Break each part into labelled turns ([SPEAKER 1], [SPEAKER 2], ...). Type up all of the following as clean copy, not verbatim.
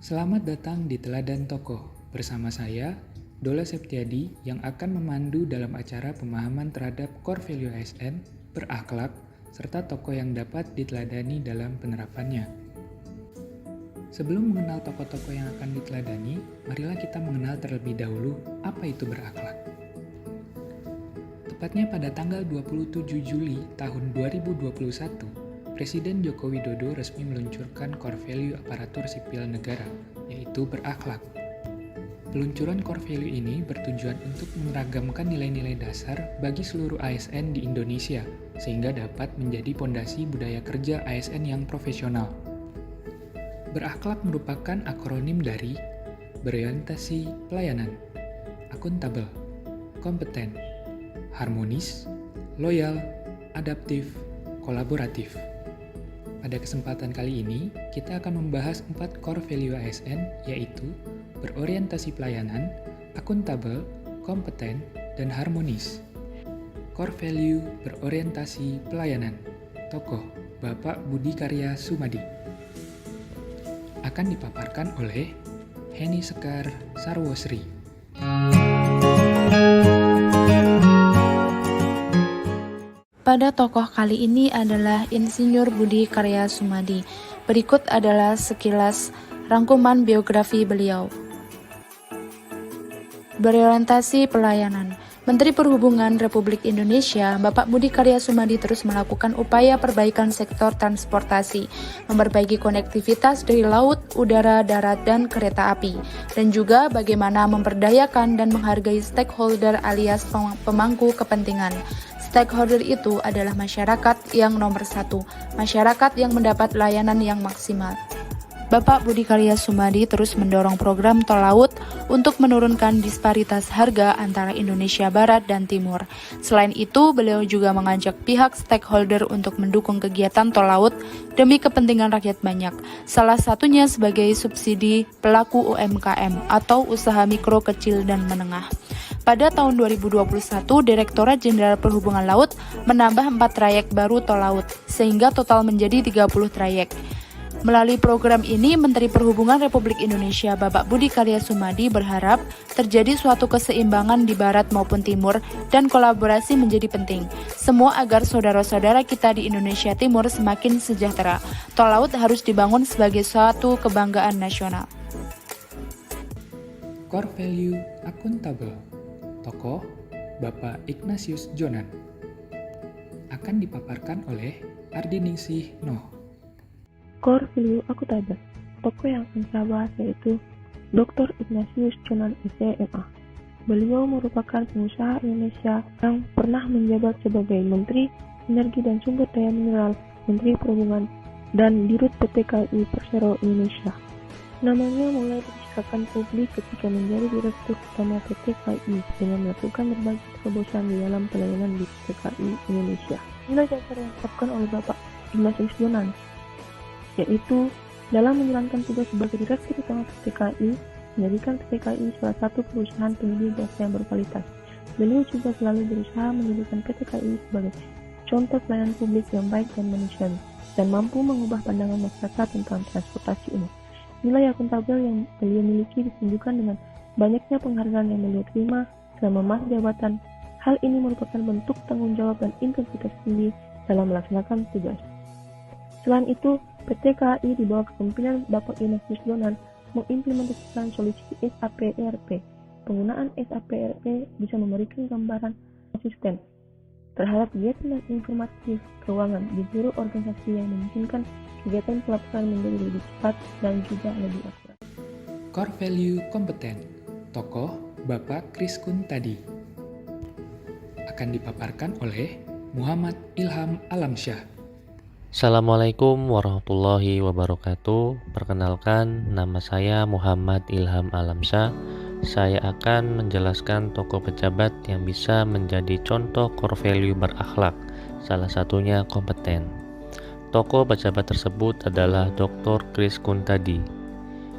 [SPEAKER 1] Selamat datang di Teladan Tokoh. Bersama saya, Dola Septiadi yang akan memandu dalam acara pemahaman terhadap core value ASN, berakhlak, serta tokoh yang dapat diteladani dalam penerapannya. Sebelum mengenal tokoh-tokoh yang akan diteladani, marilah kita mengenal terlebih dahulu apa itu berakhlak. Tepatnya pada tanggal 27 Juli tahun 2021, Presiden Joko Widodo resmi meluncurkan core value aparatur sipil negara, yaitu berakhlak. Peluncuran core value ini bertujuan untuk meragamkan nilai-nilai dasar bagi seluruh ASN di Indonesia, sehingga dapat menjadi pondasi budaya kerja ASN yang profesional. Berakhlak merupakan akronim dari berorientasi pelayanan, akuntabel, kompeten, harmonis, loyal, adaptif, kolaboratif. Pada kesempatan kali ini, kita akan membahas 4 core value ASN, yaitu berorientasi pelayanan, akuntabel, kompeten, dan harmonis. Core value berorientasi pelayanan, tokoh Bapak Budi Karya Sumadi. Akan dipaparkan oleh Heni Sekar Sarwosri.
[SPEAKER 2] Pada tokoh kali ini adalah Insinyur Budi Karya Sumadi. Berikut adalah sekilas rangkuman biografi beliau. Berorientasi pelayanan. Menteri Perhubungan Republik Indonesia, Bapak Budi Karya Sumadi terus melakukan upaya perbaikan sektor transportasi, memperbaiki konektivitas dari laut, udara, darat, dan kereta api, dan juga bagaimana memperdayakan dan menghargai stakeholder alias pemangku kepentingan. Stakeholder itu adalah masyarakat yang nomor satu, masyarakat yang mendapat layanan yang maksimal. Bapak Budi Karya Sumadi terus mendorong program tol laut untuk menurunkan disparitas harga antara Indonesia Barat dan Timur. Selain itu, beliau juga mengajak pihak stakeholder untuk mendukung kegiatan tol laut demi kepentingan rakyat banyak. Salah satunya sebagai subsidi pelaku UMKM atau usaha mikro, kecil, dan menengah. Pada tahun 2021, Direktorat Jenderal Perhubungan Laut menambah 4 trayek baru tol laut, sehingga total menjadi 30 trayek. Melalui program ini, Menteri Perhubungan Republik Indonesia Bapak Budi Karya Sumadi berharap terjadi suatu keseimbangan di barat maupun timur dan kolaborasi menjadi penting. Semua agar saudara-saudara kita di Indonesia Timur semakin sejahtera. Tol laut harus dibangun sebagai suatu kebanggaan nasional.
[SPEAKER 1] Core value akuntabel. Tokoh Bapak Ignatius Jonan. Akan dipaparkan oleh Ardiningsih Noh.
[SPEAKER 3] Core value akuntabel. Tokoh yang akan saya bahas yaitu Dr. Ignatius Jonan SCMA. Beliau merupakan pengusaha Indonesia yang pernah menjabat sebagai Menteri Energi dan Sumber Daya Mineral, Menteri Perhubungan, dan Dirut PT KAI Persero Indonesia. Namanya mulai diceritakan publik ketika menjadi Direktur Utama PT KAI dengan melakukan berbagai terobosan di dalam pelayanan di PT KAI Indonesia. Nilai dasar yang ditetapkan oleh Bapak Ignatius Jonan yaitu dalam menjalankan tugas sebagai Direktur Utama PT KAI, menjadikan PT KAI salah satu perusahaan penyedia jasa yang berkualitas. Beliau juga selalu berusaha menjadikan PT KAI sebagai contoh pelayanan publik yang baik dan manusiawi, dan mampu mengubah pandangan masyarakat tentang transportasi umum. Nilai akuntabel yang beliau miliki ditunjukkan dengan banyaknya penghargaan yang beliau terima selama masa jabatan. Hal ini merupakan bentuk tanggung jawab dan integritas tinggi dalam melaksanakan tugas. Selain itu, PT KAI di bawah kepemimpinan Bapak Ignatius Jonan mengimplementasikan solusi SAP-ERP. Penggunaan SAP-ERP bisa memberikan gambaran konsisten terhadap kegiatan dan informasi keuangan di seluruh organisasi yang memungkinkan kegiatan pelaporan menjadi lebih cepat dan juga lebih akurat.
[SPEAKER 1] Core value kompeten. Tokoh Bapak Kris Kuntadi. Akan dipaparkan oleh Muhammad Ilham Alamsyah.
[SPEAKER 4] Assalamualaikum warahmatullahi wabarakatuh. Perkenalkan, nama saya Muhammad Ilham Alamsyah. Saya akan menjelaskan tokoh pejabat yang bisa menjadi contoh core value berakhlak, salah satunya kompeten. Tokoh pejabat tersebut adalah Dr. Kris Kuntadi.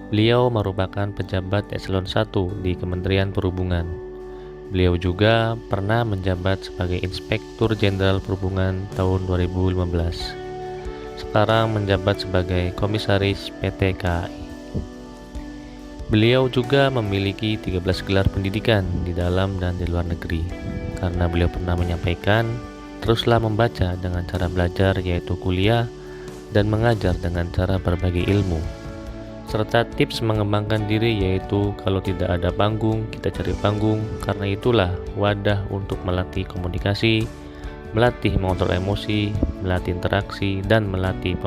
[SPEAKER 4] Beliau merupakan pejabat eselon 1 di Kementerian Perhubungan. Beliau juga pernah menjabat sebagai Inspektur Jenderal Perhubungan tahun 2015. Sekarang menjabat sebagai Komisaris PT KAI. Beliau juga memiliki 13 gelar pendidikan di dalam dan di luar negeri. Karena beliau pernah menyampaikan, teruslah membaca dengan cara belajar yaitu kuliah dan mengajar dengan cara berbagi ilmu. Serta tips mengembangkan diri yaitu kalau tidak ada panggung, kita cari panggung, karena itulah wadah untuk melatih komunikasi, melatih mengontrol emosi, melatih interaksi, dan melatih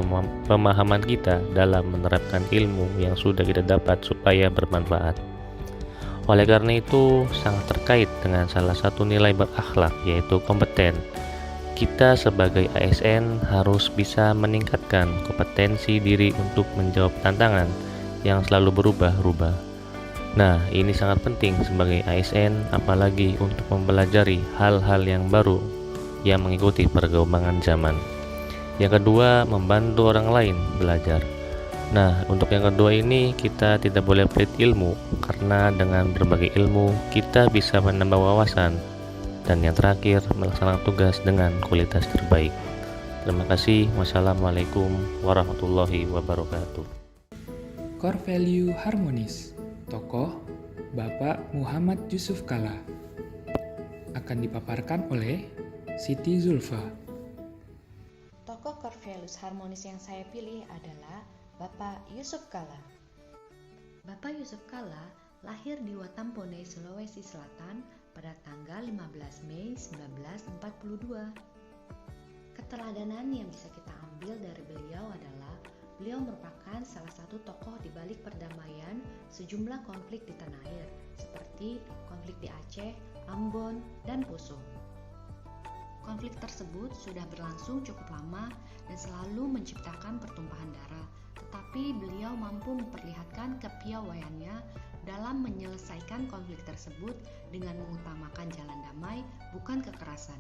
[SPEAKER 4] pemahaman kita dalam menerapkan ilmu yang sudah kita dapat supaya bermanfaat. Oleh karena itu, sangat terkait dengan salah satu nilai berakhlak yaitu kompeten. Kita sebagai ASN harus bisa meningkatkan kompetensi diri untuk menjawab tantangan yang selalu berubah-ubah. Nah, ini sangat penting sebagai ASN, apalagi untuk mempelajari hal-hal yang baru yang mengikuti perkembangan zaman. Yang kedua, membantu orang lain belajar. Nah, untuk yang kedua ini kita tidak boleh pelit ilmu, karena dengan berbagi ilmu kita bisa menambah wawasan. Dan yang terakhir, melaksanakan tugas dengan kualitas terbaik. Terima kasih. Wassalamualaikum warahmatullahi wabarakatuh.
[SPEAKER 1] Core Value Harmonis. Tokoh Bapak Muhammad Yusuf Kalla. Akan dipaparkan oleh Siti Zulfa.
[SPEAKER 5] Tokoh core values harmonis yang saya pilih adalah Bapak Yusuf Kalla. Bapak Yusuf Kalla lahir di Watampone, Sulawesi Selatan pada tanggal 15 Mei 1942. Keteladanan yang bisa kita ambil dari beliau adalah beliau merupakan salah satu tokoh di balik perdamaian sejumlah konflik di tanah air, seperti konflik di Aceh, Ambon, dan Poso. Konflik tersebut sudah berlangsung cukup lama dan selalu menciptakan pertumpahan darah, tetapi beliau mampu memperlihatkan kepiawaiannya dalam menyelesaikan konflik tersebut dengan mengutamakan jalan damai, bukan kekerasan.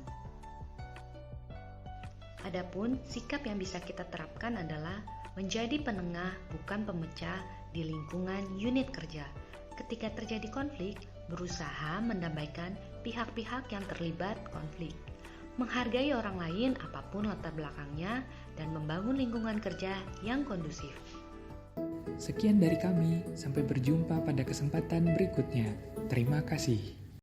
[SPEAKER 5] Adapun sikap yang bisa kita terapkan adalah menjadi penengah, bukan pemecah di lingkungan unit kerja. Ketika terjadi konflik, berusaha mendamaikan pihak-pihak yang terlibat konflik. Menghargai orang lain apapun latar belakangnya, dan membangun lingkungan kerja yang kondusif.
[SPEAKER 1] Sekian dari kami, sampai berjumpa pada kesempatan berikutnya. Terima kasih.